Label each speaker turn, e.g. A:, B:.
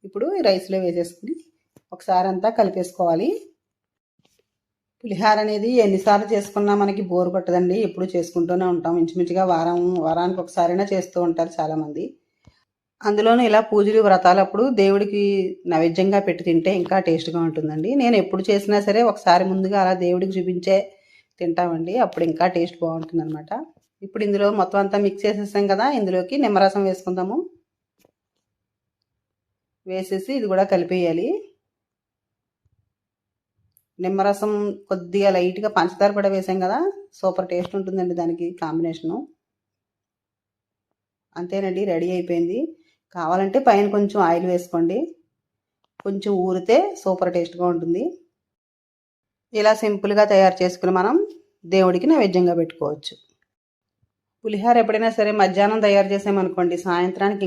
A: ఇప్పుడు ఈ రైస్లో వేసేసుకుని ఒకసారి అంతా కలిపేసుకోవాలి. పులిహార అనేది ఎన్నిసార్లు చేసుకున్నా మనకి బోర్ కొట్టదండి. ఎప్పుడు చేసుకుంటూనే ఉంటాం. ఇంచుమించుగా వారానికి ఒకసారైనా చేస్తూ ఉంటారు చాలామంది. అందులోనూ ఇలా పూజలు వ్రతాలప్పుడు దేవుడికి నైవేద్యంగా పెట్టి తింటే ఇంకా టేస్ట్గా ఉంటుందండి. నేను ఎప్పుడు చేసినా సరే ఒకసారి ముందుగా అలా దేవుడికి చూపించే తింటామండి. అప్పుడు ఇంకా టేస్ట్ బాగుంటుంది అనమాట. ఇప్పుడు ఇందులో మొత్తం అంతా మిక్స్ చేసేసాం కదా, ఇందులోకి నిమ్మరసం వేసుకుందాము. వేసేసి ఇది కూడా కలిపేయాలి. నిమ్మరసం కొద్దిగా లైట్గా పంచదార కూడా వేసాం కదా, సూపర్ టేస్ట్ ఉంటుందండి దానికి కాంబినేషను. అంతేనండి, రెడీ అయిపోయింది. కావాలంటే పైన కొంచెం ఆయిల్ వేసుకోండి. కొంచెం ఊరితే సూపర్ టేస్ట్గా ఉంటుంది. ఇలా సింపుల్గా తయారు చేసుకుని మనం దేవుడికి నైవేద్యంగా పెట్టుకోవచ్చు. పులిహోర ఎప్పుడైనా సరే మధ్యాహ్నం తయారు చేసామనుకోండి, సాయంత్రానికి